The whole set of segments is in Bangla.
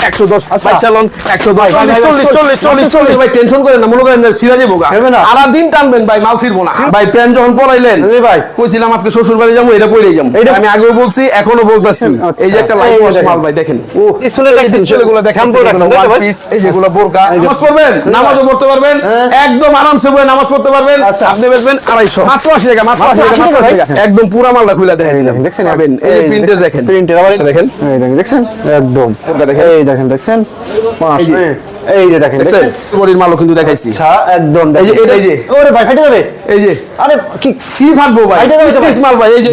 110 আচ্ছা। ভাই চালান 110 40 ভাই টেনশন করেন না, মনে করেন সিরা যাবো গা সারা দিন টানবেন ভাই, মাল ছিড়বো না ভাই। প্যান যখন পরাইলেন ভাই কইছিলাম আজকে শ্বশুর বাড়ি যাবো, এটা পরেই যাবো, আমি আগেও বলছি এখনো বলতেছি। এই যে একটা লাইট ওয়াশ মাল ভাই দেখেন, এগুলো দেখেন এই যেগুলো বোরকা, নামাজ পড়বেন, নামাজও পড়তে পারবেন, একদম আরামসে বসে নামাজ পড়তে পারবেন। আপনি বেচবেন 250 মাত্র 80 টাকা, মাত্র 80 টাকা, একদম পুরা মালটা খুলে দেখেন দেখছেন পাবেন। এই যে প্রিন্টের দেখেন, প্রিন্টের আবার দেখেন, এই দেখেন দেখছেন একদম এই দেখেন দেখছেন এই যে দেখেন দেখছেন বডির মালও কিন্তু দেখাইছি। আচ্ছা একদম এই যে এই যে ওরে ভাই ফাটে যাবে, এই যে আরে কি কি ফাটবো ভাই, স্টেজ মাল ভাই। এই যে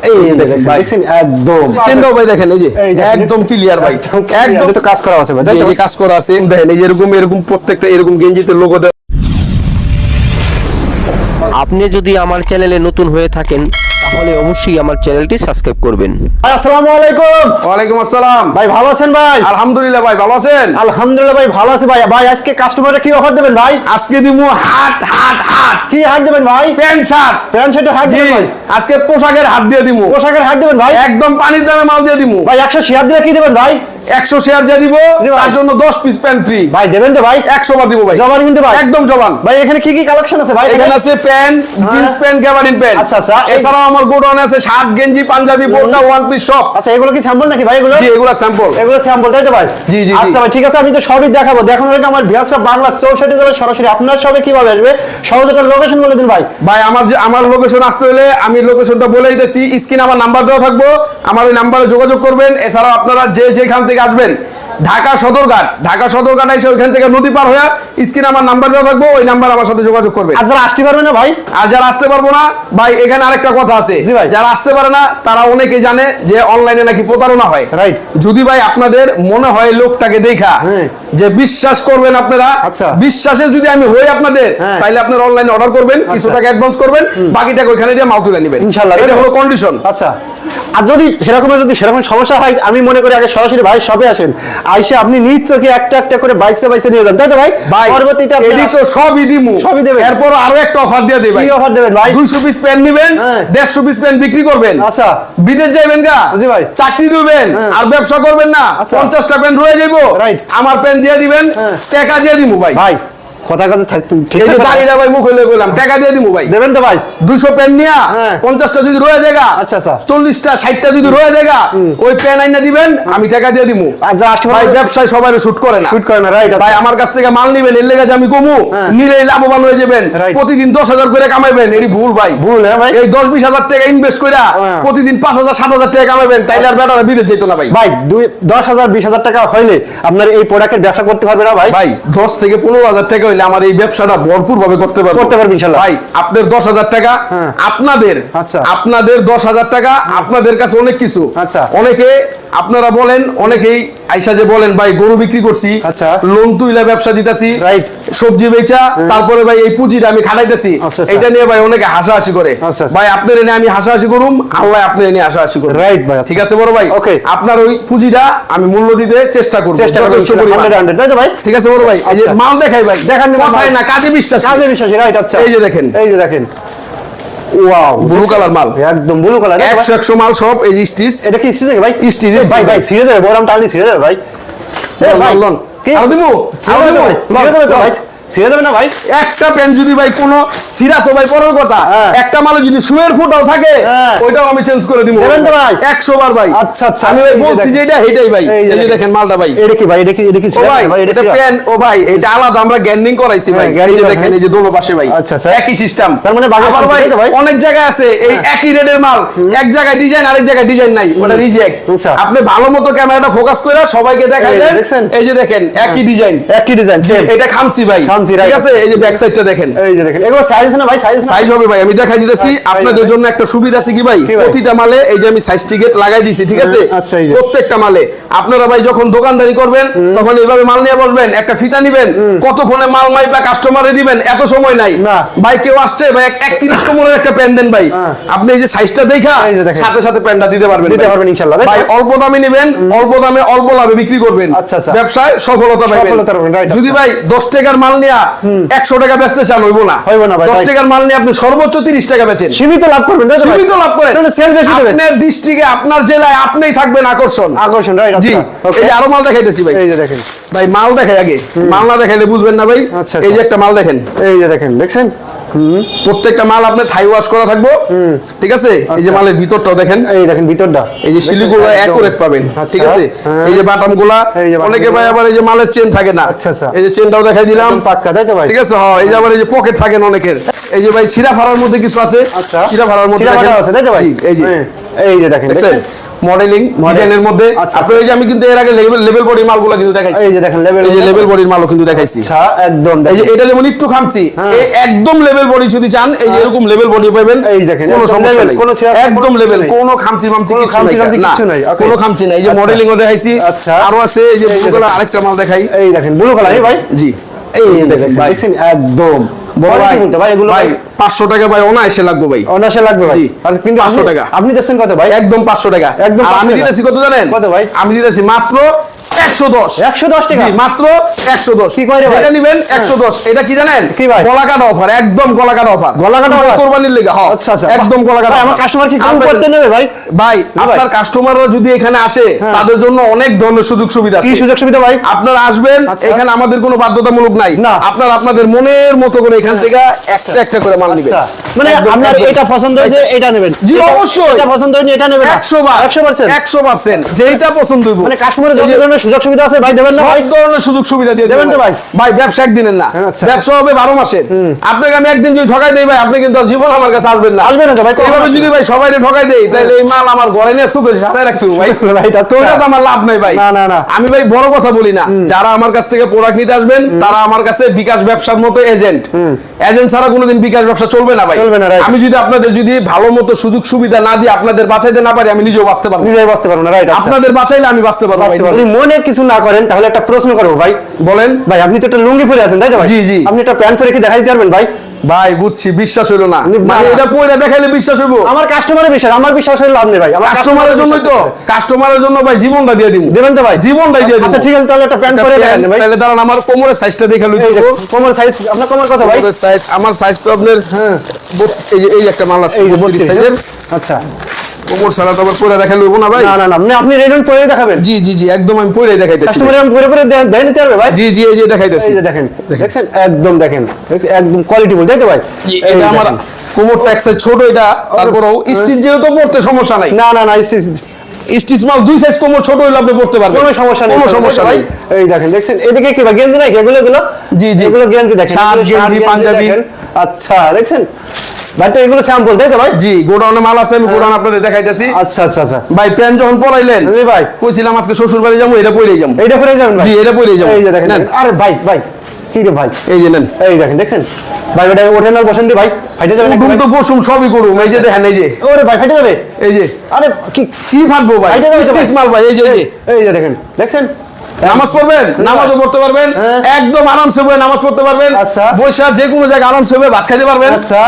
এই দেখেন দেখছেন একদম চেনটাও ভাই দেখেন, এই যে একদম ক্লিয়ার ভাই, একদম তো কাজ করা আছে ভাই, এই যে কাজ করা আছে দেখেন, এই যে এরকম প্রত্যেকটা এরকম গেঞ্জিতে লোগো দেওয়া। আপনি যদি আমার চ্যানেলে নতুন হয়ে থাকেন তাহলে অবশ্যই আমার চ্যানেলটি সাবস্ক্রাইব করবেন। আসসালামু আলাইকুম। ওয়ালাইকুম আসসালাম ভাই ভালো আছেন ভাই? আলহামদুলিল্লাহ ভাই, ভালো আছেন? আলহামদুলিল্লাহ ভাই ভালো আছি ভাই। ভাই আজকে কাস্টমাররা কি অফার দেবেন ভাই? আজকে দিমু হাট হাট হাট। কি হাট দেবেন ভাই? প্যান্ট শার্ট, প্যান্ট শার্টের হাট দেবেন ভাই? আজকে পোশাকের হাট দিয়ে দিমু। পোশাকের হাট দেবেন ভাই? একদম পানির দামে মাল দিয়ে দিমু ভাই 100 শেয়ার দিলে কি দেবেন ভাই? 100 শেয়ার যা দিব তার জন্য 10 পিস প্যান্ট ফ্রি ভাই দেবেন তো ভাই? 100 বার দিব ভাই, জবান কিন্তু ভাই একদম জবান ভাই। এখানে কি কি কালেকশন আছে ভাই? এখানে আছে pant, jeans pant, gabardine pant. আচ্ছা আচ্ছা, এছাড়াও আমার গোডাউনে আছে শার্ট, গেঞ্জি, পাঞ্জাবি, বোরকা, ওয়ান পিস সব। আচ্ছা এগুলো কি স্যাম্পল নাকি ভাই? এগুলো জি এগুলা স্যাম্পল, এগুলো স্যাম্পল তাই তো ভাই? জি জি আচ্ছা ভাই ঠিক আছে, আমি তো সবই দেখাবো। দেখানোর আগে আমার ভিউয়ার্সরা বাংলা 64 জেলায় সরাসরি আপনার সবে কিভাবে আসবে সহজ একটা লোকেশন বলে দিন ভাই। ভাই আমার লোকেশন আসতে হলে আমি লোকেশনটা বলে দিতেছি, স্ক্রিনে আমার নাম্বার দেওয়া থাকবো, আমার ওই নাম্বারে যোগাযোগ করবেন। এছাড়াও আপনারা যেখান থেকে আসবেন, ঢাকা সদরঘাট এসে ওইখান থেকে নদী পার হয়ে স্ক্রিনে আমার নাম্বার দেওয়া থাকবো, ওই নাম্বার আমার সাথে যোগাযোগ করবেন। আর যারা আসতে পারবে না ভাই, আর যারা আসতে পারবো না ভাই, এখানে আরেকটা কথা আছে, যারা আসতে পারে না তারা অনেকে জানে যে অনলাইনে নাকি প্রতারণা হয়। রাইট। যদি ভাই আপনাদের মনে হয় লোকটাকে দেখা যে বিশ্বাস করবেন আপনারা, বিশ্বাসে যদি আমি হই আপনাদের, তাহলে আপনারা অনলাইনে অর্ডার করবেন, কিছু টাকা অ্যাডভান্স করবেন, বাকি টাকা ওইখানে দিয়ে মাল তুলে নেবেন ইনশাআল্লাহ। এটা হলো কন্ডিশন। আচ্ছা আর যদি সেরকম সমস্যা হয়, আমি মনে করি আগে সরাসরি ভাই সবে আসেন, আইসা আপনি নিজ চোখে একটা একটা করে বাইসে নিয়ে যান, তাই তো ভাই? পরবর্তীতে আপনি এডি তো সবই দিমু, সবই দেবেন। এরপর আরো একটা অফার দিয়ে দেব ভাই। কি অফার দেবেন ভাই? 200 পিস পেন নেবেন, 150 পিস পেন বিক্রি করবেন। আচ্ছা বিদেশ যাবেন গা, জি ভাই, চাকরি দিবেন আর ব্যবসা করবেন না, 50টা পেন রয়ে যাইবো, আমার পেন দিয়ে দিবেন, টাকা দিয়ে দিমু ভাই। ভাই কথা কথা ঠিক এই যে দাঁড়িয়ে ভাই মুখ হইলে বললাম টাকা দিয়ে দিমু ভাই, দেবেন তো ভাই? 200 পেন নিয়া 50টা যদি রয়ে জায়গা, আচ্ছা আচ্ছা 40টা 60টা যদি রয়ে জায়গা, ওই পেন আইনা দিবেন, আমি টাকা দিয়ে দিমু। ভাই ব্যবসায় সবাই শুট করে না, রাইট ভাই। আমার কাছ থেকে মাল নিবেন, এর লেগে আমি কমু নিলেই লাভবান হয়ে যাবেন, প্রতিদিন 10,000 করে কামাইবেন, এটি ভুল ভাই। ভুল হ্যাঁ ভাই। এই 10-20 হাজার টাকা ইনভেস্ট কইরা প্রতিদিন 5,000-7,000 টাকা কামাইবেন, তাইলে আর বেটারা বিদেশ যেত না ভাই। ভাই 10,000-20,000 টাকা হইলে আপনার এই প্রোডাক্টের ব্যবসা করতে পারবে না ভাই? ভাই 10 থেকে 15,000 টাকা হইলে আমার এই ব্যবসাটা ভরপুর ভাবে করতে পারবেন ইনশাআল্লাহ ভাই। আপনাদের 10,000 টাকা, আপনাদের 10,000 টাকা, আপনাদের কাছে অনেক কিছু। অনেকে আপনারা বলেন, অনেকেই আইসা যে বলেন ভাই গরু বিক্রি করছি, লোন তুইলা ব্যবসা দিতাছি, সবজি বেচা, তারপরে ভাই এই পুঁজিটা আমি খাটাইতেছি, এটা নিয়ে ভাই অনেকে হাসাহাসি করে। ভাই আপনার এনে আমি হাসাহাসি করুম, আল্লাহ আপনার এনে হাসাহাসি করুন। রাইট ভাই, ঠিক আছে বড় ভাই। আপনার ওই পুঁজিটা আমি মূল্য দিতে চেষ্টা করব, যথেষ্ট পরিমাণ। ঠিক আছে বড় ভাই। এই যে মাল দেখাই ভাই, দেখান না, কাজে বিশ্বাস, রাইট। আচ্ছা এই যে দেখেন, ওয়াও ব্লু কালার মাল, একদম ব্লু কালার, 100 মাল সব। এই যে স্টিচ, এটা কি স্টিচ নাকি ভাই? স্টিচ ভাই ভাই ছিড়ে যাবে, বড় টালি ছিড়ে যাবে ভাই। ভাই কি আর দিমু, ছিড়ে যাবে তো ভাই, ছিড়ে যাবে না ভাই? একটা পেন যদি ভাই কোনো ছিড়া তো ভাই পরের কথা, একটা মালে যদি সুয়ের ফুটাও থাকে ওইটাও আমি চেঞ্জ করে দিব, দেবেন তো ভাই? 100 বার ভাই। আচ্ছা আচ্ছা, আমি ভাই বলছি যে এটা হেটাই ভাই। এই যে দেখেন মালটা ভাই, এটা কি ভাই? এটা কি ও ভাই, এটা পেন ও ভাই, এটা আলাদা আমরা গ্যান্ডিং করাইছি ভাই। এই যে দেখেন, এই যে দোনো পাশে ভাই একই সিস্টেম। তার মানে আবার ভাই অনেক জায়গায় আছে এই একই রেডের মাল, এক জায়গায় ডিজাইন আরেক জায়গায় ডিজাইন নাই, ওটা রিজেক্ট। আপনি ভালো মতো ক্যামেরাটা ফোকাস করে সবাইকে দেখাইলেন, এই যে দেখেন একই ডিজাইন, এটা খামসি ভাই, ঠিক আছে? এই যে ব্যাক সাইডটা দেখেন, এই যে দেখেন, এগুলো সাইজ না ভাই? সাইজ হবে ভাই, আমি দেখাই দিতেছি আপনাদের জন্য। একটা সুবিধা আছে কি ভাই, প্রতিটা মালে এই যে আমি সাইজ টিকেট লাগাই দিছি, ঠিক আছে? প্রত্যেকটা মালে আপনারা ভাই যখন দোকানদারি করবেন তখন এইভাবে মাল নিয়ে বসবেন, একটা ফিতা নিবেন, কতক্ষণে মাল মাইপা কাস্টমারে দিবেন, এত সময় নাই ভাই। কেউ আসছে ভাই 31 কোমরের একটা প্যান দেন ভাই, আপনি এই যে সাইজটা দেখা সাথে সাথে প্যানটা দিতে পারবেন ইনশাআল্লাহ ভাই। অল্প দামে নেবেন, অল্প দামে অল্প লাভে বিক্রি করবেন, ব্যবসায় সফলতা পাবেন। যদি ভাই 10 টাকার মাল নিয়ে নিয়ে 100 টাকা বেচতে চান হইব না ভাই 10 টাকার মাল নিয়ে আপনি সর্বোচ্চ 30 টাকা বেচেন, সীমিত লাভ করবেন, তাই তো ভাই? সীমিত লাভ করেন, তাহলে সেল বেশি দেবেন। আপনার ডিস্ট্রিক্টে আপনার জেলায় আপনিই থাকবেন আকর্ষণ, রাইট। জি। এই যে আরো মাল দেখাইতেছি ভাই, এই যে দেখেন ভাই মাল দেখাই আগে, মাল না দেখাইলে বুঝবেন না ভাই। আচ্ছা, এই যে একটা মাল দেখেন, এই যে দেখেন, দেখছেন প্রত্যেকটা মাল আপনার থাই ওয়াশ করা থাকবো, ঠিক আছে। এই যে মালের ভিতরটাও দেখেন, এই দেখেন ভিতরটা, এই যে শিলিগুলো অ্যাকুরেট পাবেন, ঠিক আছে। এই যে বাটাম গুলা, অনেকে ভাই আবার এই যে মালের চেন থাকে না, এই যে চেনটাও দেখাই দিলাম, পাক্কা, তাই তো ভাই? ঠিক আছে। হ্যাঁ, এই যে আবার এই যে পকেট থাকেন অনেকের, এই যে ভাই ছিড়া ফাড়ার মধ্যে কিছু আছে, ছিড়া ফাড়ার মধ্যে আছে, তাই তো ভাই? এই যে দেখেন, মডেলিং ডিজাইনের মধ্যে। আসলে এই যে আমি কিন্তু এর আগে লেভেল বডি মালগুলো কিন্তু দেখাইছি, এই যে দেখেন লেভেল, এই যে লেভেল বডির মালও কিন্তু দেখাইছি। আচ্ছা, একদম এই যে এটা যেমন একটু খামচি, এই একদম লেভেল বডি যদি চান, এই যে এরকম লেভেল বডি পাবেন, এই দেখেন কোনো সমস্যা নেই, কোনো ছিড়া, একদম লেভেল, কোনো খামচি মামচি কিছু নাই, কোনো খামচি নাই। এই যে মডেলিং ও দেখাইছি, আরো আছে। এই যে ব্লু কালার আরেকটা মাল দেখাই, এই দেখেন ব্লু কালার, ভাই জি, এই দেখেন, দেখছেন একদম ভাই, এগুলো ভাই 500 টাকা ভাই অনায়াসে লাগবে ভাই, অনায়াসে লাগবে ভাই। আর কিন্তু 500 টাকা আপনি দিচ্ছেন কত ভাই? একদম 500 টাকা, একদম। আর আমি দিতেছি কত জানেন? কত ভাই? আমি দিতেছি মাত্র 110 টাকা, জি, মাত্র 110। কি কয় রে ভাই? এটা নেবেন 110, এটা কি জানেন? কি ভাই? গলাকাটা অফার, একদম গলাকাটা অফার, গলাকাটা অফার কুরবানির লাগা। হ্যাঁ, আচ্ছা আচ্ছা, একদম গলাকাটা। আমার কাস্টমার কি কম করতে নেবে ভাই? ভাই আপনার কাস্টমাররা যদি এখানে আসে, তাদের জন্য অনেক ধরনের সুযোগ সুবিধা আছে। কি সুযোগ সুবিধা ভাই? আপনারা আসবেন, এখানে আমাদের কোনো বাধ্যতামূলক নাই, আপনারা আপনাদের মনের মতো করে এখান থেকে একটা একটা করে মাল নেবেন। মানে আপনার এটা পছন্দ হয়েছে এটা নেবেন, জি অবশ্যই, এটা পছন্দ হয়নি এটা নেবেন, 100% যেটা পছন্দ হইব। মানে কাস্টমারের যত ধরনের সুযোগ সুবিধা আছে ভাই দেবেন না ভাই? সব ধরনের সুযোগ সুবিধা দিয়ে দেবেন তো ভাই। ভাই ব্যবসা একদিনের না, ব্যবসা হবে 12 মাসের। আপনাকে আমি একদিন যদি ঠকাই দেই ভাই, আপনি কিন্তু জীবন আমার কাছে আসবেন না, আসবেন না তো ভাই। এইভাবে যদি ভাই সবাইকে ঠকাই দেই, তাহলে এই মাল আমার ঘরে নিয়ে সুখে সাজায় রাখতে হবে ভাই। এটা তো আমার লাভ নাই ভাই। না না, আমি ভাই বড় কথা বলি না, যারা আমার কাছ থেকে প্রোডাক্ট নিতে আসবেন, তারা আমার কাছে বিকাশ ব্যবসার মতো এজেন্ট ছাড়া কোনোদিন বিকাশ ব্যবসা চলবে না ভাই। আমি যদি আপনাদের যদি ভালো মতো সুযোগ সুবিধা না দিয়ে আপনাদের বাঁচাইতে না পারি, আমি নিজেও বাঁচতে পারবো, নিজেই বাঁচতে পারবো না, রাইট। আপনাদের বাঁচাইলে আমি বাঁচতে পারবো। যদি মনে কিছু না করেন তাহলে একটা প্রশ্ন করবো ভাই। বলেন ভাই, আপনি তো একটা লুঙ্গি পরে আছেন তাই তো ভাই? জি জি। আপনি একটা প্যান্ট পরে কি দেখাই দিতে পারবেন ভাই? ভাই বুঝছি, বিশ্বাস হইলো না, মানে এটা পয়লা দেখাইলে বিশ্বাস হইবো? আমার কাস্টমারের বিশ্বাস, আমার বিশ্বাস হইলে লাভ নেই ভাই। আমার কাস্টমারের জন্যই তো, কাস্টমারের জন্য ভাই জীবনটা দিয়ে দিব। দেবেন তো ভাই? জীবনটাই দিয়ে দিব। আচ্ছা ঠিক আছে, তাহলে একটা প্যান্ট পরে দেখান ভাই। তাহলে দাঁড়ান, আমার কোমরের সাইজটা দেখে লইতে হবে। কোমর সাইজ, আপনার কোমর কত ভাই? কোমরের সাইজ, আমার সাইজ তো আপনার এই যে একটা মাল আছে, এই যে 32 সাইজের। আচ্ছা, কোমর ছাড়া তো আবার পরে দেখা লইবো না ভাই। না না না, আপনি রেডি পরে দেখাবেন? জি জি জি, একদম আমি পরে দেখাইতেছি। কাস্টমার আমি পরে পরে দেন নিতে পারবে ভাই? জি জি, এই যে দেখাইতেছি। এই যে দেখেন, দেখছেন একদম, দেখেন একদম কোয়ালিটি বল, তাই তো ভাই? এটা আমার কোমরটা এক সাইজ ছোট, এটা তারপরেও স্টিচ যেহেতু পড়তে সমস্যা নাই। না না না, স্টিচ মাল 2 সাইজ কোমর ছোট হইলে আপনি পড়তে পারবেন, কোনো সমস্যা নেই, কোনো সমস্যা নাই। এই দেখেন, দেখছেন এদিকে কি ভাই গেঞ্জি নাই এগুলো? জি জি, এগুলো গেঞ্জি দেখেন, শার্ট গেঞ্জি পাঞ্জাবি। আচ্ছা দেখছেন ভাই, তো এগুলো স্যাম্পল তাই তো ভাই? জি, গোডাউনে মাল আছে, আমি গোডাউন আপনাদের দেখাইতেছি। আচ্ছা আচ্ছা আচ্ছা ভাই প্যান্ট যখন পরাইলেন, জি ভাই, কইছিলাম আজকে শ্বশুর বাড়ি যাবো, এটা পরেই যাবো। এইটা পরে যাবেন ভাই? জি, এটা পরেই যাবো। এই যে দেখেন, আরে ভাই ভাই কি রে ভাই, এই যে নেন, এই দেখেন, দেখছেন ভাই, ওটা ওঠেন আর বসেন দি ভাই, ফাইটে যাবে না তো বসুম সবই করুম। এই যে দেখেন, এই যে ওরে ভাই ফাইটে যাবে, এই যে আরে কি কি ফাটবো ভাই, স্টিচ মাল ভাই। এই যে এই যে দেখেন, দেখছেন নামাজ পড়বেন, নামাজও পড়তে পারবেন, একদম আরামসে বসে নামাজ পড়তে পারবেন। আচ্ছা, বৈশা যে কোনো জায়গায় আরামসে বসে ভাত খেতে পারবেন। আচ্ছা,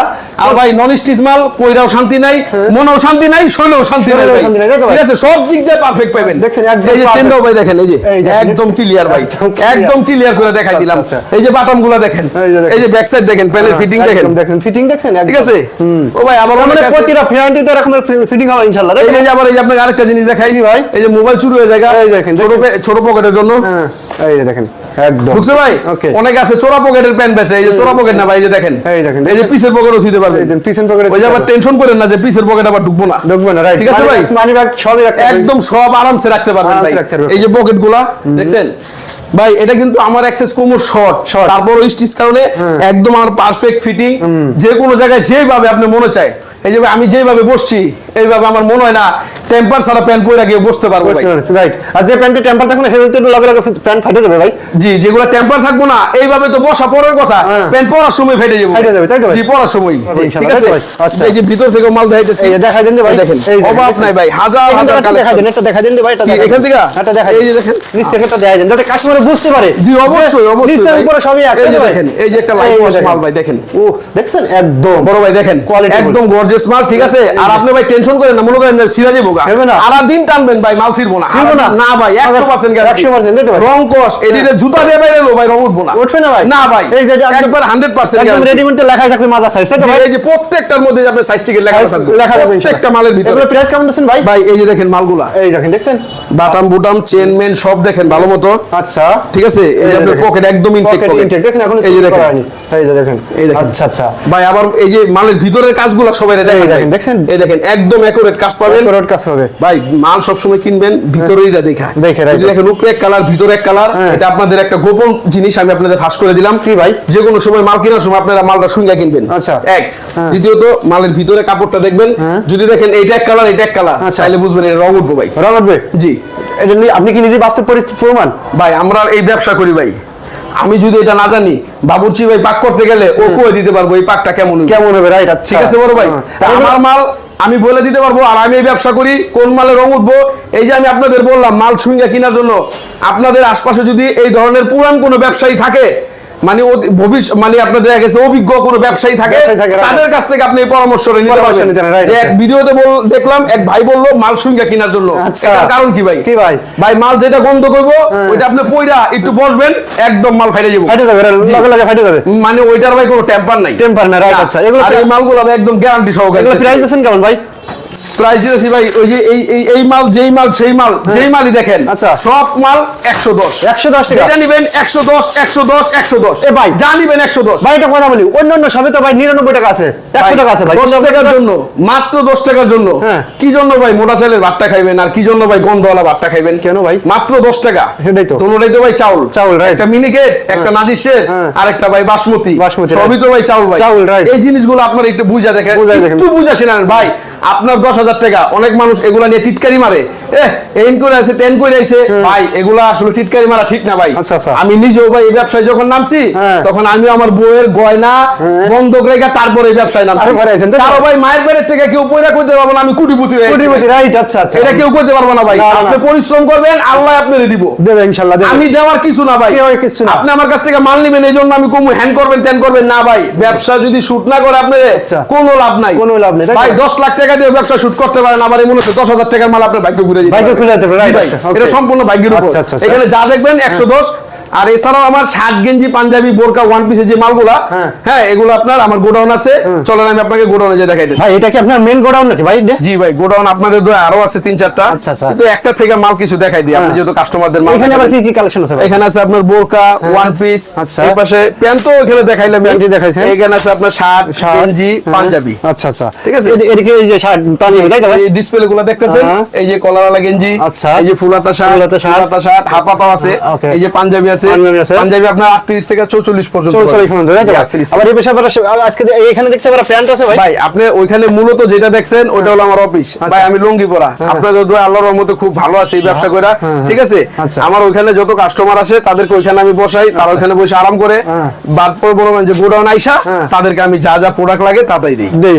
আর ভাই নন স্টিচ মাল, কইরাও শান্তি নাই, মনেও শান্তি নাই, শরীরেও শান্তি নাই ভাই। ঠিক আছে, সব দিক দিয়ে পারফেক্ট পাবেন। দেখছেন একদম, এই যে চেনটাও ভাই দেখেন, এই যে একদম ক্লিয়ার ভাই, একদম ক্লিয়ার করে দেখাই দিলাম। এই যে বাটন গুলো দেখেন, এই যে ব্যাক সাইড দেখেন, প্যানেল ফিটিং দেখেন, দেখেন ফিটিং দেখছেন, ঠিক আছে। ও ভাই আবার মানে প্রতিটা ফ্যানটি তো এরকম ফিটিং হবে ইনশাআল্লাহ। এই যে আবার এই যে আপনাকে আরেকটা জিনিস দেখাই ভাই, এই যে মোবাইল চুরি হয়ে যায়, এই দেখেন ছোট পকেটের জন্য। এই যে দেখেন একদম, বুঝছো ভাই? অনেকে আছে চোরা পকেটের প্যান্ট বেচে, এই যে চোরা পকেট না ভাই, এই যে দেখেন, এই দেখেন, এই যে পিসের পকেটও থুইতে পারবে। এই যে পিছন পকেটে, ওই যে আবার টেনশন করেন না যে পিসের পকেট আবার ঢুকবো না, রাইট, ঠিক আছে ভাই? মানি ব্যাগ সবই রাখতে একদম সব আরামসে রাখতে পারবেন ভাই। এই যে পকেট গুলা দেখছেন ভাই, এটা কিন্তু আমার অ্যাক্সেস কোমর শর্ট, তারপর স্টিচ কারণে একদম আমার পারফেক্ট ফিটিং। যে কোনো জায়গায় যেভাবে আপনি মনে চায়, এই যে আমি যেভাবে বসছি এইভাবে আমার মনে হয় না টেম্পার ছাড়া প্যান্ট পরে গিয়ে বসতে পারবো ভাই, রাইট। আর যে প্যান্টে টেম্পার থাকবে না সেগুলোতে লগে লগে প্যান্ট ফাটে যাবে ভাই। জি, যেগুলো টেম্পার থাকবো না এইভাবে তো বসা পরের কথা, প্যান্ট পরার সময় ফেটে যাবে, তাই তো ভাই? জি, পরার সময়। ঠিক আছে, আচ্ছা, এই যে ভিতর থেকে মাল দেখাইতেছি, এই যে দেখাই দেন ভাই, দেখেন অভাব নাই ভাই, হাজার হাজার কালেকশন। এটা দেখাই দেন ভাই, এটা এখান থেকে এটা দেখাই, এই যে দেখেন নিচ থেকে এটা দেখাই দেন যাতে কাস্টমার বুঝতে পারে। জি অবশ্যই অবশ্যই, নিচের উপরে সবই এক। এই যে দেখেন, এই যে একটা লাইট ওয়াশ মাল ভাই দেখেন, ও দেখছেন একদম বড় ভাই দেখেন, একদম গর্জিয়াস মাল। ঠিক আছে, আর আপনি ভাই টেনশন টেনশন করেন না, মনে করেন ছিড়া যাবো গা, হবে না? সারা দিন টানবেন ভাই, মাল ছিড়বো না। ছিড়বো না? না ভাই, 100% গ্যারান্টি। 100% দিতে ভাই। রং কস এদিকে জুতা দিয়ে বাইরে এলো ভাই, রং উঠবো না। উঠবে না ভাই? না ভাই, এই যে একবার 100% একদম গ্যারান্টি। রেডিমেডে লেখাই থাকবে মাজা সাইজ, তাই তো ভাই? এই যে প্রত্যেকটার মধ্যে আপনার সাইজ টিকে লেখা থাকবে, লেখা থাকবে প্রত্যেকটা মালের ভিতরে। এগুলো প্রাইস কেমন দিচ্ছেন ভাই? ভাই এই যে দেখেন মালগুলা, এই দেখেন, দেখছেন বাটাম বুটাম চেন মেন সব দেখেন ভালো মতো, আচ্ছা ঠিক আছে? এই যে আপনার পকেট একদম ইনটেক পকেট ইনটেক দেখেন, এখন এই যে সুইচ দেখেন, করা হয়নি। এই যে দেখেন, এই দেখেন। আচ্ছা আচ্ছা ভাই আবার এই যে মালের ভিতরের কাজগুলো সবাই দেখেন, এই দেখেন, দেখছেন? এই দেখেন একদম একুরেট কাজ পাবেন। রোড কাজ হবে ভাই মাল সবসময় কিনবেন ভিতরেইটা দেখা দেখে, right. যদি দেখেন উপরে এক কালার ভিতরে এক কালার, এটা আপনাদের একটা গোপন জিনিস আমি আপনাদের ফাঁস করে দিলাম। কি ভাই? যে কোনো সময় মাল কেনার সময় আপনারা মালটা শুঙ্গা কিনবেন। আচ্ছা। এক, দ্বিতীয়ত মালের ভিতরে কাপড়টা দেখবেন, যদি দেখেন এইটা এক কালার এটা এক কালার, আচ্ছা। তাহলে বুঝবেন এটা রং উঠবো ভাই। রং উঠবে? জি এটা আপনি কি নিজে বাস্তব প্রমাণ? ভাই আমরা এই ব্যবসা করি ভাই, আমি যদি এটা না জানি বাবুর্চি ভাই পাক করতে গেলে ও কয়ে দিতে পারবো এই পাকটা কেমন হইবে। কেমন হবে, রাইট? আচ্ছা ঠিক আছে বড় ভাই, তা আমার মাল আমি বলে দিতে পারবো, আর আমি এই ব্যবসা করি কোন মালে রং উঠবো। এই যে আমি আপনাদের বললাম মাল ছুঁইয়া কেনার জন্য, আপনাদের আশপাশে যদি এই ধরনের পুরান কোনো ব্যবসায়ী থাকে, মানে ভবিষ্যৎ মানে আপনাদের কাছে অভিজ্ঞ কোনো ব্যবসায়ী থাকে, তাদের কাছ থেকে আপনি এই পরামর্শটা নিতে পারবেন। যে এক ভিডিওতে দেখলাম এক ভাই বললো মাল ছুঁইয়া কেনার জন্য, এটার কারণ কি ভাই? কি ভাই? ভাই মাল যেটা গন্ধ করবো ওইটা আপনি পয়রা একটু বসবেন একদম মাল ফাইটে যাবো, ফাইটে যাবে, লগে লগে ফাইটে যাবে, মানে ওইটার ভাই কোনো টেম্পার নাই। টেম্পার না, রাইট? আচ্ছা, এগুলো আর এই মালগুলো ভাই একদম গ্যারান্টি সহকারে। এগুলো প্রাইস দিচ্ছেন কেমন ভাই? প্রাইস দিয়েছি ভাই ওই যে এই মাল যেই মাল সেই মাল যেই মালই দেখেন, আচ্ছা। সব মাল 110 110 টাকা। যেটা নিবেন 110 110 110 এ ভাই, যা নিবেন 110। ভাই এটা কথা বলি, অন্যান্য সবে তো ভাই 99 টাকা আছে, 100 টাকা আছে ভাই। 10 টাকার জন্য, মাত্র 10 টাকার জন্য। হ্যাঁ। কি জন্য ভাই মোটা চালের ভাতটা খাইবেন, আর কি জন্য ভাই গন্ধওয়ালা ভাতটা খাইবেন? কেন ভাই? মাত্র 10 টাকা। সেটাই তো। দুটোটাই তো ভাই চাউল, চাউল, right. একটা মিনিকেট, একটা নাজিশের, হ্যাঁ। আর একটা ভাই বাসমতি, বাসমতি, সবই তো ভাই চাউল ভাই। চাউল, right. এই জিনিসগুলো আপনারা একটু বুঝা দেখেন, বুঝাই দেখেন। একটু বুঝা শুনেন ভাই। আপনার 10,000 টাকা, অনেক মানুষ এগুলা নিয়ে টিটকারি মারে, এইন করে আছে তেন করে আছে ভাই, এগুলা আসলে টিটকারি মারা ঠিক না ভাই। আচ্ছা, আচ্ছা। আমি নিজেও ভাই এই ব্যবসায় যখন নামছি, হ্যাঁ। তখন আমি আমার বউয়ের গয়না বন্ধক রেখে তারপরে এই ব্যবসায় নামছি। তারপরে আইছেন, তাই তো? কারো ভাই মায়ের পেটের থেকে কেউ পয়রা কইতে পারবো না আমি কোটিপতি হয়ে গেছি। কোটিপতি, রাইট? আচ্ছা আচ্ছা, এটা কেউ কইতে পারবো না ভাই। না, না, না। আপনি পরিশ্রম করবেন, আল্লাহ আপনারে দিব। দেবে ইনশাআল্লাহ, দেবে। আমি দেওয়ার কিছু না ভাই, দেওয়ার কিছু না। আপনি আমার কাছ থেকে মাল নিবেন এই জন্য আমি কমু হ্যান করবেন তেন করবেন না ভাই। ব্যবসা যদি শুট না করে আপনি আচ্ছা। কোনো লাভ নাই, কোনো লাভ নেই, তাই তো? ভাই 10 লাখ টাকা দিয়ে ব্যবসা শুট করতে পারেন, আবার এই মনে হচ্ছে 10,000 টাকার মাল আপনার ভাগ্য ঘুরে যেতে ভাগ্য পারে। খুলে যেতে পারে, right, ভাই, আচ্ছা, okay. এটা সম্পূর্ণ ভাগ্যের উপর। আচ্ছা, আচ্ছা, আচ্ছা। এখানে যা দেখবেন 110। আর এছাড়াও আমার শার্ট গেঞ্জি পাঞ্জাবি বোরকা ওয়ান পিসের যে মালগুলা, হ্যাঁ এগুলো আপনার আমার গোডাউন আছে, চলেন আমি আপনাকে গোডাউনে যে দেখাইতেছি। ভাই এটা কি আপনার মেন গোডাউন নাকি ভাই? জি ভাই, গোডাউন আপনাদের আরো আছে 3-4টা, আচ্ছা, আচ্ছা। কিন্তু একটা থেকে মাল কিছু দেখাই দিই আপনি যেহেতু কাস্টমারদের মাল এখানে আবার দেখাবেন। কি কি কালেকশন আছে ভাই? এখানে আছে আপনার বোরকা ওয়ান পিস, আচ্ছা। এই পাশে প্যান্ট তো এখানে দেখাইলাম, প্যান্টই দেখাইছেন। এখানে আছে আপনার শার্ট গেঞ্জি পাঞ্জাবি। আচ্ছা আচ্ছা, ঠিক আছে। এদিকে এই যে শার্ট পাঞ্জাবি, তাই তো ভাই? এই ডিসপ্লে গুলো দেখতেছেন, হ্যাঁ। এই যে কলারওয়ালা গেঞ্জি, আচ্ছা। এই যে ফুলাতা শার্ট, ফুলাতা শার্ট, হাফ পাতাও আছে, ওকে। এই যে পাঞ্জাবি আছে, পাঞ্জাবি আছে। পাঞ্জাবি আপনার 38 থেকে 44 পর্যন্ত। 44 পর্যন্ত, তাই তো ভাই? 38 আবার এই পেশা আজকে এখানে দেখতে পারা প্যান্ট আছে ভাই? ভাই আপনি ওইখানে মূলত যেটা দেখছেন ওইটা হলো আমার অফিস ভাই, আমি লুঙ্গি পরা। আপনাদের দোয়া আল্লাহর রহমতে খুব ভালো আছে এই ব্যবসা কইরা, ঠিক আছে। আচ্ছা। আমার ওইখানে যত কাস্টমার আসে তাদেরকে ওইখানে আমি বসাই, তারা ওইখানে বসে আরাম করে, বাদ পরে বলবেন যে গোডাউন আইসা তাদেরকে আমি যা যা প্রোডাক্ট লাগে তাই দিই।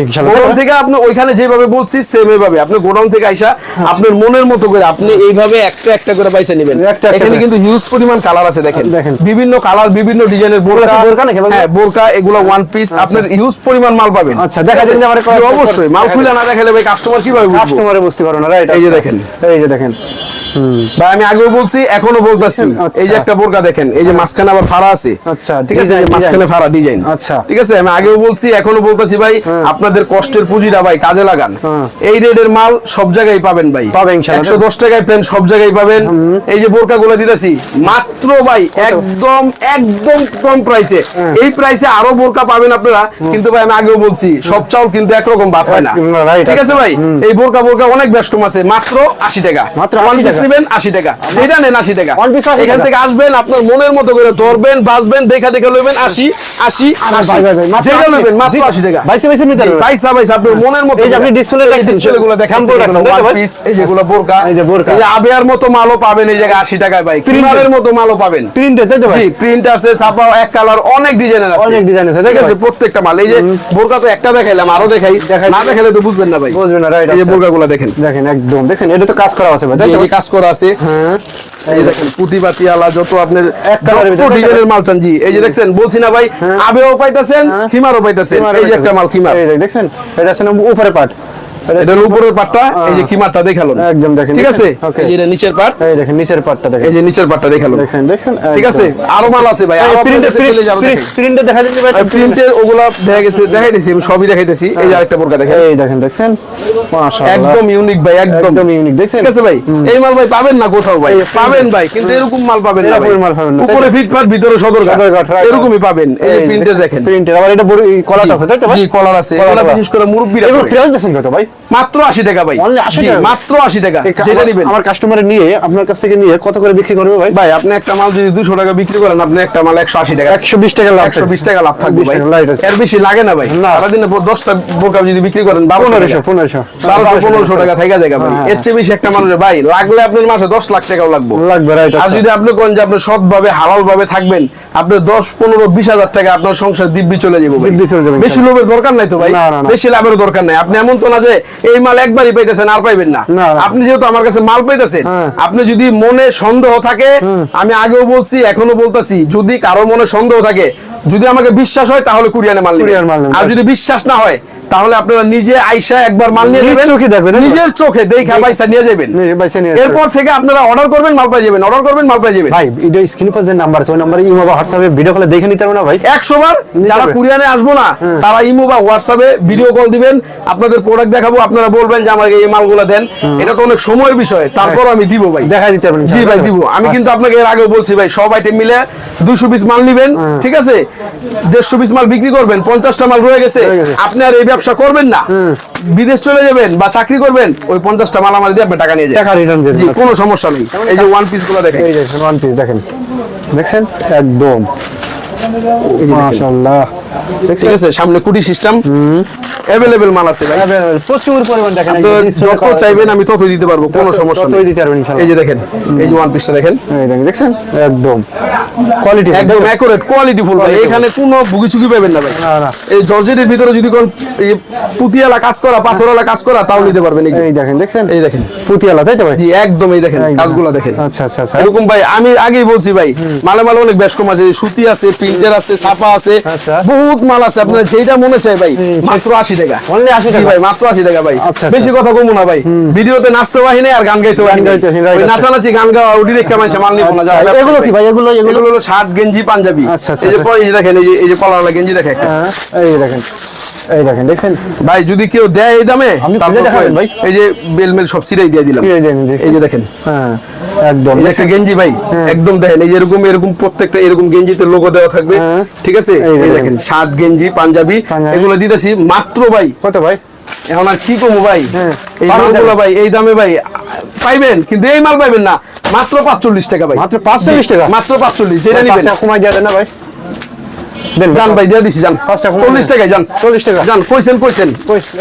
গোডাউন থেকে আপনি ওইখানে যেভাবে বলছি সেম এইভাবে আপনি গোডাউন থেকে আইসা আপনার মনের মতো করে আপনি এইভাবে একটা একটা করে পয়সা নেবেন। একটা একটা এখানে করে। কিন্তু হিউজ পরিমাণ কালার আছে, দেখেন দেখেন। বিভিন্ন কালার বিভিন্ন ডিজাইনের বোরকা, বোরকা নাকি ভাই? হ্যাঁ বোরকা এগুলো ওয়ান পিস আপনার হিউজ পরিমাণ মাল পাবেন। আচ্ছা, দেখা যায় যে আমার জি, অবশ্যই মাল খুলে না দেখালে ভাই কাস্টমার কিভাবে বুঝবে? কাস্টমারে বুঝতে পারো না, রাইট? এই যে দেখেন, এই যে দেখেন, ভাই আমি আগেও বলছি এখনো বলতাছি, আচ্ছা। এই যে একটা বোরকা দেখেন, এই যে মাঝখানে আবার ফাড়া আছে, আচ্ছা, ঠিক আছে, ডিজাইন, মাঝখানে ফাড়া ডিজাইন, আচ্ছা। ঠিক আছে। আমি আগেও বলছি এখনো বলতাছি ভাই, আপনাদের কষ্টের পুঁজিটা ভাই কাজে লাগান। এই রেটের মাল সব জায়গায় পাবেন ভাই, পাবেন ইনশাআল্লাহ। 110 টাকায় প্যান্ট সব জায়গায় পাবেন। এই যে বোরকা গুলো দিতেছি মাত্র ভাই একদম একদম কম প্রাইসে, এই প্রাইসে আরো বোরকা পাবেন আপনারা। কিন্তু ভাই আমি আগেও বলছি সব চাউল কিন্তু একরকম ভাত হয় না, Right, ঠিক আছে ভাই। এই বোরকা অনেক বেস্টম আছে, মাত্র 80 টাকা, মাত্র ওয়ান 80 পিস টাকা। নেবেন 80 টাকা, যেটা নেন 80 টাকা। One piece 80 এখান টাকা। থেকে আসবেন আপনার মনের মতো করে ধরবেন বাসবেন দেখা দেখা লইবেন 80 80 ভাই, ভাই, ভাই, মাত্র যেটা 80 লইবেন মাত্র জি, 80 টাকা। বাইসে বাইসে নিতে পারবেন। পয়সা আপনার মনের মতো। এই যে আপনি ডিসপ্লে রাখছেন, ডিসপ্লেগুলো দেখেন, sample রাখছেন, তাই তো ভাই? এই যেগুলো বোরকা, এই যে বোরকা। এই যে আবিয়ার মতো মালও পাবেন এই জায়গায় 80 টাকায় ভাই, ক্রিমারের মতো মালও পাবেন। প্রিন্টে, তাই তো ভাই? জি, প্রিন্ট আছে, ছাপা এক কালার অনেক ডিজাইনের আছে, অনেক ডিজাইন আছে, তাই ঠিক তো আছে। ভাই? প্রত্যেকটা মাল এই যে বোরকা তো একটা দেখাইলাম, আরো দেখাই, না দেখাইলে তো বুঝবেন না ভাই, বুঝবেন না, রাইট? এই যে বোরকাগুলো দেখেন, দেখেন একদম, দেখেন এটা তো কাজ করা আছে ভাই, তাই এই তো যে ভাই? কাজ করা আছে, হ্যাঁ, এই দেখেন পুঁতিবাতি আলা যত আপনার এক কালারের ভিতরে, ডিজাইনের মাল চান। জি, এই যে দেখছেন বলছি না ভাই, আবেও পাইতাছেন খিমারও পাইতাছেন। এই যে একটা মাল খিমার, এই যে দেখছেন, এটা আছে না উপরে পাট, এটা হলো উপরের পাটটা, এই যে কিমারটা দেখালো একদম দেখেন, ঠিক আছে। ওকে। এই যে এটা নিচের পাট, এই দেখেন নিচের পাটটা দেখেন, এই যে নিচের পাটটা দেখালো, দেখছেন ঠিক আছে। আরো মাল আছে ভাই, আরো প্রিন্টে চলে যাবে। প্রিন্টে দেখা যাচ্ছে ভাই, প্রিন্টের ওগুলা দেখা গেছে, দেখাই দিছি আমি, সবই দেখাইতেছি। এই যে আরেকটা বোরকা দেখেন, এই দেখেন, দেখছেন মাশাআল্লাহ, একদম ইউনিক ভাই, একদম ইউনিক, দেখছেন ঠিক আছে ভাই। এই মাল ভাই পাবেন না কোথাও ভাই, পাবেন ভাই, কিন্তু এরকম মাল পাবেন না ভাই। এরকম মাল পাবেন না, উপরে ফিটফাট, ভিতরে সদরঘাট, এরকমই পাবেন। এই যে প্রিন্টের দেখেন, প্রিন্টের আবার এটা কলার আছে, তাই তো ভাই? জি, কলার আছে। এগুলা বিশেষ করে মুরব্বিরা এগুলো পরে। প্রাইস দেখছেন কত ভাই? মাত্র 80 টাকা ভাই, Only 80 জি, টাকা? মাত্র 80 টাকা, যেটা নিবেন। আমার কাস্টমার নিয়ে আপনার কাছ থেকে নিয়ে কত করে বিক্রি করবে ভাই? ভাই আপনি একটা মাল যদি 200 টাকা বিক্রি করেন, আপনি একটা মাল 180 টাকা, 120 টাকা লাভ, 120 টাকা লাভ থাকবে 120 ভাই। টাকা লাভ আছে। এর বেশি লাগে না ভাই। না। সারাদিনে 10টা বোরকা যদি বিক্রি করেন 1200 1500 টাকা থাকা জায়গা ভাই। এর চেয়ে বেশি একটা মানুষের ভাই লাগলে আপনার মাসে 10 লাখ টাকাও লাগবে। লাগবে, রাইট। আর যদি আপনি কোন যে আপনি সৎভাবে হালাল ভাবে থাকবেন, আপনি 10 15 20 হাজার টাকা আপনার সংসার দিব্যি চলে যাবে ভাই। দিব্যি চলে যাবে। বেশি লোভের দরকার নাই তো ভাই, না, না, না। বেশি লাভের দরকার নাই। আপনি এমন তো না যে এই মাল একবারই পাইতেছেন আর পাইবেন না। না, না। আপনি যেহেতু আমার কাছে মাল পাইতেছেন, হ্যাঁ। আপনি যদি মনে সন্দেহ থাকে, আমি আগেও বলছি এখনো বলতাছি, যদি কারো মনে সন্দেহ থাকে, যদি আমাকে বিশ্বাস হয় তাহলে কুরিয়ানে মাল কুরিয়ার মাল নেবেন। নেবেন। আর যদি বিশ্বাস না হয় তাহলে আপনারা নিজে আইসা একবার মাল নিয়ে নিজ যাবেন, চোখে দেখবেন, তাই তো? নিজের চোখে দেখা পয়সা নিয়ে যাবেন। পয়সা নিয়ে যাবেন। এরপর থেকে আপনারা অর্ডার করবেন, মাল পাই যাবেন, অর্ডার করবেন, মাল পাই যাবেন। ভাই ভিডিও স্ক্রিনে পাশে যে নাম্বার আছে ওই নাম্বারে ইমো বা হোয়াটসঅ্যাপে ভিডিও কলে দেখে নিতে পারবে না ভাই? 100 বার যারা যাবে। কুরিয়ানে আসবো না, তারা ইমো বা হোয়াটসঅ্যাপে ভিডিও কল দিবেন, আপনাদের প্রোডাক্ট দেখাবো, আপনারা বলবেন যে আমাকে এই মালগুলো দেন। এটা তো অনেক সময়ের বিষয়, তারপর আমি দিব ভাই, দেখাই দিতে পারবেন? জি ভাই দিব। আমি কিন্তু আপনাকে এর আগেও বলছি ভাই, সব আইটেম মিলে 200 পিস মাল নিবেন, ঠিক আছে। 150 পিস মাল বিক্রি করবেন, 50টা মাল রয়ে গেছে, রয়ে গেছে। আপনি আর এই ব্যবসা করবেন না, বিদেশ চলে যাবেন বা চাকরি করবেন, ওই 50টা মাল আমার দিয়ে আপনি টাকা নিয়ে যাবেন, টাকা রিটার্ন দিয়ে জি, দিন। কোনো সমস্যা নেই। এই যে ওয়ান পিস গুলো দেখেন, এই দেখেন ওয়ান পিস দেখেন, দেখছেন একদম এই যে দেখেন, মাশাআল্লাহ, ঠিক আছে। সামনে কুটি সিস্টেম, অ্যাভেলেবেল মাল আছে ভাই। প্রচুর পরিমাণ দেখেন, তো যত চাইবেন আমি তত দিতে পারবো, কোনো সমস্যা নেই। ততই দিতে পারবেন ইনশাআল্লাহ। এই যে দেখেন, এই যে ওয়ান পিসটা দেখেন, এই দেখেন, দেখছেন একদম কোয়ালিটি, একদম অ্যাকুরেট কোয়ালিটি ফুল ভাই। এখানে কোনো ভুগিচুগি পাবেন না ভাই। না, না। এই জর্জেটের ভিতরে যদি কোন এই পুতিয়ালা কাজ করা, পাথরওয়ালা কাজ করা, তাও নিতে পারবেন। এই যে এই দেখেন, দেখছেন এই দেখেন, পুতিয়ালা, তাই তো ভাই? জি একদম। এই দেখেন একদম। কাজগুলো দেখেন, আচ্ছা আচ্ছা আচ্ছা, এরকম ভাই। আমি আগেই বলছি ভাই, মালে মালে অনেক বেশ কম আছে, সুতি আছে, প্রিন্টার আছে, ছাপা আছে, আচ্ছা। বহুত মাল আছে। আপনার যেটা মনে চায় ভাই, মাত্র 80 টাকা। Only 80 জি টাকা? ভাই, মাত্র 80 টাকা ভাই। আচ্ছা, বেশি কথা কমু না ভাই, ভিডিওতে নাচতে পারি না আর গান গাইতে পারি না। গাইতে পারি না, ওই right, নাচানাচি গান গাওয়া ওটি দেখে মানুষ মাল নিব না। আচ্ছা, যারা এগুলো কি ভাই? এগুলো এগুলো হলো শার্ট, গেঞ্জি, পাঞ্জাবি। আচ্ছা, আচ্ছা, এই যে আচ্ছা। পরে এই যে দেখেন, এই যে কলারওয়ালা গেঞ্জি দেখেন একটা। হ্যাঁ, এই দেখেন, এই দেখেন, দেখছেন ভাই যদি কেউ দেয় এই দামে, আপনি তারপর খুলে দেখাবেন করেন। ভাই। এই যে বেলমেল সব সিরাই দিয়ে দিলাম। এই দেখেন, দেখছেন? এই যে দেখেন, হ্যাঁ একদম, এই যে একটা গেঞ্জি ভাই, একদম দেখেন, এই যে এরকম এরকম প্রত্যেকটা এরকম গেঞ্জিতে লোগো দেওয়া থাকবে, হ্যাঁ। ঠিক আছে। এই এই দেখেন। দেখেন শার্ট, গেঞ্জি, পাঞ্জাবি, পাঞ্জাবি। এগুলো দিতেছি মাত্র ভাই। কত ভাই? এখন আর কি কমু ভাই, হ্যাঁ। এই পাবেন মালগুলো দামে। ভাই এই দামে ভাই পাইবেন, কিন্তু এই মাল পাইবেন না। মাত্র 45 টাকা ভাই, মাত্র 45 টাকা? মাত্র 45, যেটা নিবেন। 5 টাকা কমাই দেওয়া যায় না ভাই? দেন জান ভাই, দিয়ে দিছি, জান 5 টাকা 40 টাকায়, জান 40 টাকা। জান, কইছেন কইছেন।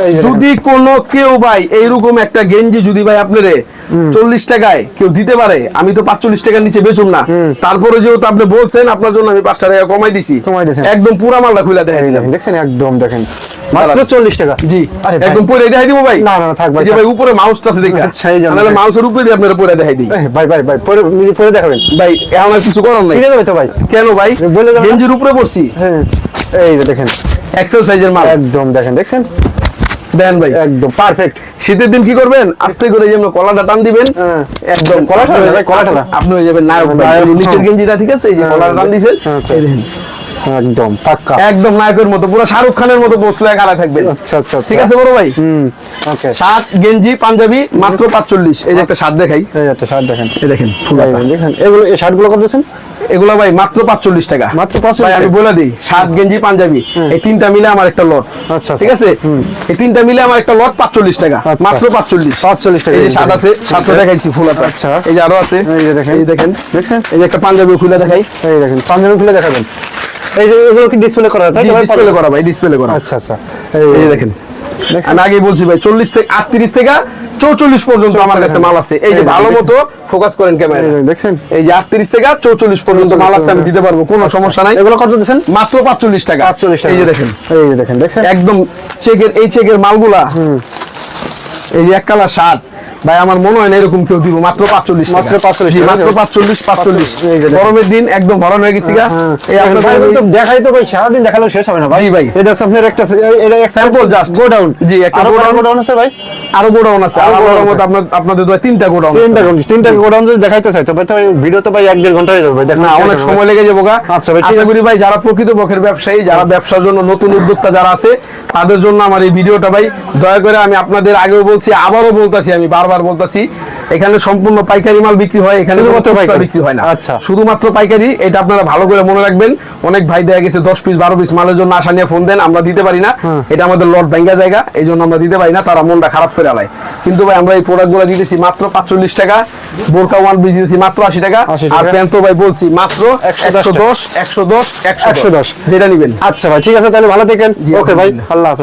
এই যে যদি কোনো কেউ ভাই এইরকম একটা গেঞ্জি যদি ভাই আপনারে 40 টাকায় কেউ দিতে পারে, আমি তো 45 টাকার নিচে বেচুম না। তারপরে যেহেতু আপনি বলছেন, আপনার জন্য আমি 5 টাকা কমাই দিছি, কমাই দিয়েছেন। একদম পুরা মালটা খুলে দেখাই এই দিলাম। দেখেন, দেখছেন একদম, দেখেন মাত্র 40 টাকা। জি আরে ভাই। একদম পরে দেখাই দিব ভাই। না, না, থাক ভাই, এই যে থাক। ভাই উপরে মাউসটা আছে দেখা, আচ্ছা, এই জন্য। তাহলে মাউসের উপরে দিয়ে আপনারা পরে দেখাই দিই। ভাই ভাই ভাই, পরে নিজে পরে দেখাবেন ভাই এখন আর কিছু করার নাই। ছিঁড়ে যাবে তো ভাই? কেন ভাই, বলে দেবেন না? গেঞ্জির উপরে পড়ছি, হ্যাঁ, এই যে দেখেন, এক্সেল সাইজের মাল। একদম দেখেন, দেখছেন দেন ভাই, একদম পারফেক্ট। শীতের দিন কি করবেন, আস্তে করে যেমন কলাটা টান দিবেন, হ্যাঁ। একদম কলাটা না ভাই, কলাটা না। আপনি হয়ে যাবেন নায়ক ভাই। নায়ক। এই যে নিচের গেঞ্জিটা, ঠিক আছে, এই যে হ্যাঁ, কলাটা টান দিয়েছেন, আচ্ছা। এই দেখেন, একদম পাক্কা। একদম নায়কের মতো, পুরো শাহরুখ খানের মতো বসলে খাড়া থাকবেন। আচ্ছা আচ্ছা, ঠিক আছে বড় ভাই। ওকে, শার্ট, গেঞ্জি, পাঞ্জাবি মাত্র 45। এই যে একটা শার্ট দেখাই, এই একটা শার্ট দেখেন, এই দেখেন এই ফুলাটা। দেখেন, এগুলো এই শার্টগুলো কত দিয়েছেন? এগুলো ভাই মাত্র 45 টাকা। মাত্র 45 ভাই আমি টাকা? বলে দিই, শার্ট, গেঞ্জি, পাঞ্জাবি এই তিনটা মিলে আমার একটা লট। আচ্ছা, ঠিক আছে, এই তিনটা মিলে আমার একটা লট 45 টাকা, আচ্ছা। মাত্র 45। 45 টাকা। এই যে শার্ট আছে, শার্টটা দেখাইছি ফুলাটা। আচ্ছা। এই যে আরো আছে, এই যে দেখেন, এই দেখেন, দেখছেন? এই যে একটা পাঞ্জাবি খুলে দেখাই। এই দেখেন, পাঞ্জাবি খুলে দেখাবেন। এই যে এগুলো কি ডিসপ্লে করা, তাই তো ভাই? ডিসপ্লে করা ভাই, ডিসপ্লে করা। আচ্ছা আচ্ছা, এই যে দেখেন, দেখছেন? আমি আগেই বলছি ভাই 40 থেকে 38 থেকে 44 পর্যন্ত আমার কাছে মাল আছে। এই যে ভালো মতো ফোকাস করেন ক্যামেরা, এই যে দেখছেন, এই যে 38 থেকে 44 পর্যন্ত মাল আছে, আমি দিতে পারবো, কোনো সমস্যা নাই। এগুলো কত দিয়েছেন? মাত্র 45 টাকা। 45 টাকা। এই যে দেখেন, এই যে দেখেন, দেখছেন একদম চেকের, এই চেকের মালগুলা, এই যে এক কালার শার্ট, ভাই আমার মনে হয় না এরকম কেউ দিব মাত্র 45 টাকা। মাত্র 45 জি, টাকা। মাত্র 45 এই যে দেখেন। গরমের দিন একদম ভরানো হয়ে গেছে গা। এই ভাই আপনাদের তো দেখাই তো ভাই সারাদিন দেখালো শেষ হবে না ভাই। জি ভাই। এটা হচ্ছে আপনার একটা এটা স্যাম্পল জাস্ট গোডাউন। জি, একটা আরো গোডাউন গোডাউন আছে ভাই। আরো গোডাউন আছে। আরো আল্লাহর গোডাউন রহমতে আপনাদের দোয়া তিনটা গোডাউন আছে। তিনটা গোডাউন যদি দেখাইতে চাই তবে তো ভিডিও তো ভাই 1-1.5 ঘন্টা হয়ে যাবে ভাই। দেখেন না অনেক সময় লেগে যাবো গা। আচ্ছা ভাই, ঠিক আশা আছে। করি ভাই যারা প্রকৃত পক্ষের ব্যবসায়ী, যারা ব্যবসার জন্য নতুন উদ্যোক্তা যারা আছে, তাদের জন্য আমার এই ভিডিওটা ভাই দয়া করে আমি আপনাদের আগেও বলছি, আবারও বলতাছি, আমি বারবার বলতাছি, এখানে সম্পূর্ণ পাইকারি মাল বিক্রি হয়, এখানে কোনো শুধুমাত্র খুচরা পাইকারি? বিক্রি হয় না। আচ্ছা। শুধুমাত্র পাইকারি। এটা আপনারা ভালো করে মনে রাখবেন। অনেক ভাই দেখা গেছে 10 পিস 12 পিস মালের জন্য আশা নিয়ে ফোন দেন, আমরা দিতে পারি না। এটা আমাদের লট ভাঙ্গা জায়গা, এই জন্য আমরা দিতে পারি না, তারা মনটা খারাপ করে আলায়। কিন্তু ভাই আমরা এই প্রোডাক্টগুলো দিতেছি মাত্র 45 টাকা, বোরকা ওয়ান পিস দিতেছি মাত্র 80 টাকা, 80 আর টাকা। প্যান্ট তো ভাই বলছি মাত্র 110 110 যেটা নিবেন। আচ্ছা ভাই ঠিক আছে, তাহলে ভালো থাকেন। জি, ওকে ভাই, আলহামদুলিল্লাহ। আল্লাহ হাফেজ।